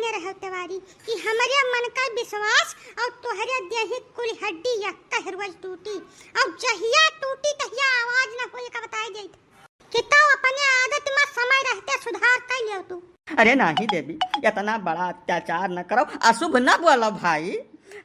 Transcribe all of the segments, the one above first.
जाने रहो तिवारी कि हमारे मन का विश्वास और तोहरे देही कुल हड्डी यक्का रोज टूटी और जहिया टूटी तहिया आवाज न होए का बताई जाइत कि तो अपने आदत में समय रहते सुधार कर लियो तू। अरे नहीं देवी, इतना बड़ा अत्याचार न करो, अशुभ न बोलो भाई।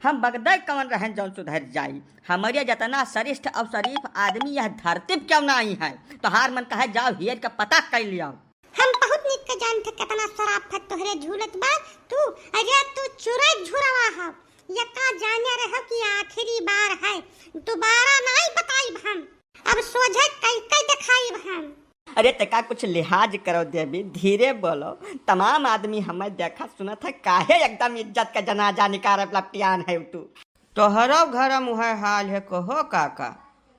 हम बगदे कौन रहन जौन सुधर जाई। हमारे जितना श्रेष्ठ और शरीफ आदमी यह धरती क्यों ना आई है। तो हार मन कहे जाओ हियर का पता कर लिया। हम बहुत निक के जानते कितना शराफत तोहरे झूलत बा तू। अरे तू चुरे झुरवा है यका जाने रहो कि आखिरी बार है, दोबारा नहीं बताई हम, अब सोझे कई कई दिखाई हम। अरे तका कुछ लिहाज करो देवी, धीरे बोलो। तमाम आदमी हमें देखा सुना था, काहे एकदम इज्जत का जनाजा निकाल लपटियान है तू। तोहरो घर मुहे हाल है कहो काका,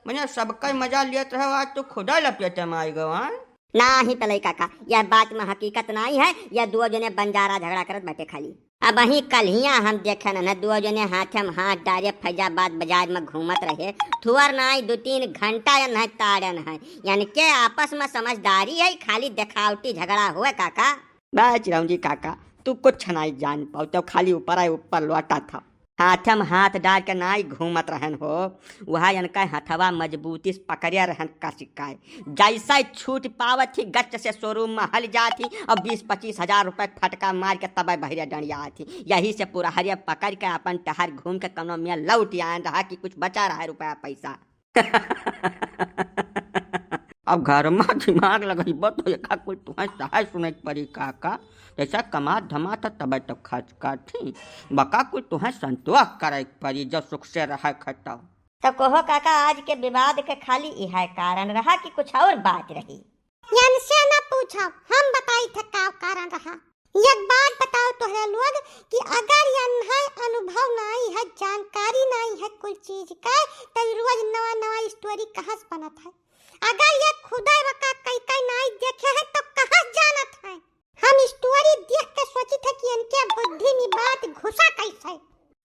मैंने सबका मजा लियत रहो, आज तू खुदा लपेटे में आई गवान। ना ही तलई काका, यह बात में हकीकत नहीं है। यह दो जने बंजारा झगड़ा करत बैठे खाली। अब वही कल हम देखे न दो जने हाथे में हाथ डाले फैजाबाद बाजार में घूमत रहे। थुअर नहीं 2-3 घंटा या नहीं ताड़न है, यानी के आपस में समझदारी है, खाली दिखावटी झगड़ा हुए काका। बस चिरौंजी काका, तू कुछ नहीं जान पाओ, तो खाली ऊपर आए ऊपर लौटा था, हाथ में हाथ डाल के नाई घूमत रहन हो। वह इनका हथवा मजबूती से पकड़िया रहन का सिक्काए, जैसा छूट पावत थी गच से शोरूम में हल जाती और 20-25 हजार रुपए फटका मार के तब बहरिया डंडिया थी। यही से पूरा हरिया पकड़ के अपन टहर घूम के कनो में लौट आन रहा कि कुछ बचा रहा है रुपया पैसा। अब घर में दिमाग लगेबो तो एका कुल तुम्हें सहाय सुने पड़ी काका। जैसा कमा धमा था तब तक खर्च काटी, बका कुल तुम्हें संतोष करे पड़ी जो सुख से रहा खटाओ। तो कहो काका, आज के विवाद के खाली यह कारण रहा कि कुछ और बात रही? यान से न पूछो, हम बताई थे का कारण रहा। एक बात बताओ तोहरे लोग कि अगर यह अनुभव नहीं है, जानकारी नहीं है कुछ चीज का, तो रोज नवा नवा स्टोरी कहाँ से बनत है। अगर ये खुदा रखा कई कई नहीं देखे है तो कहाँ जानत है। हम स्टोरी देख के सोची थे कि इनके बुद्धि में बात घुसा कैसे।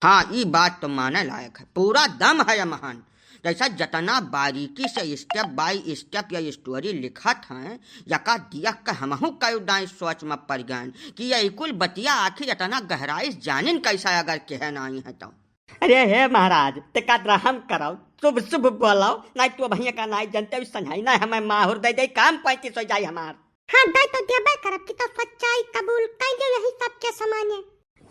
हाँ, ये बात तो माने लायक है, पूरा दम है ये महान। जैसा जतना बारीकी से स्टेप बाय स्टेप ये स्टोरी लिखत है, यका देख के हमहू कई दाई सोच में पड़ गए कि ये कुल बतिया आखिर इतना गहराई जानिन कैसा अगर कहे नहीं है तो। अरे हे महाराज, तका रहम करो, शुभ शुभ बोलो, नहीं तो भैया का नहीं जनते संझाई ना हमें माहौर दे दे काम 35 हो जाए हमार। हाँ दे तो देबे करब कि तो सच्चाई कबूल कर जो यही सबके समाने।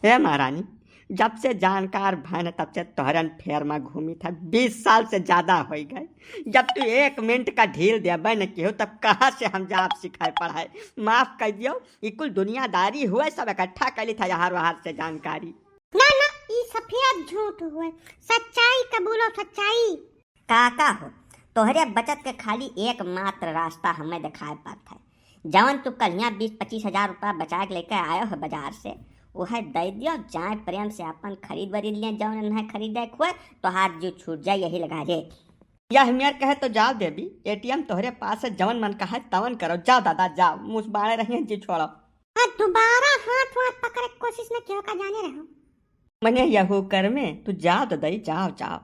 हे महारानी, जब से जानकार भन तब से तोहरन फेर में घूमी था, 20 साल से ज्यादा हो गए। जब तू 1 मिनट का ढील देबे न कियो तब कहाँ से हम जाप सिखाए पढ़ाए। माफ कर दियो, ये कुल दुनियादारी हुए, सब इकट्ठा कैली था यहाँ वहां से जानकारी। ना ना, ये सफेद झूठ हुए, सच्चाई कबूलो सच्चाई। काका हो, तोहरे बचत के खाली एकमात्र रास्ता हमें दिखाए पड़ता है। जवन तू कल 20-25 हजार रुपया बचा के लेकर आयो है बाजार से, वह दे दियो, जाए प्रेम से अपन खरीद बरीद लिया, जवन नहीं खरीदे हुए तो हाथ जो छूट जाए यही लगा रे। यह मेयर कहे तो जाओ देवी, एटीएम तोहरे पास है, जवन मन कहे तवन करो। जाओ दादा जाओ, मुँह बाड़े रहिए जी छोड़ो। दोबारा हाथ वाथ पकड़े कोशिश न क्यों का जाने रहो। मने यहू कर में तू जाओ दादा, जाओ जाओ।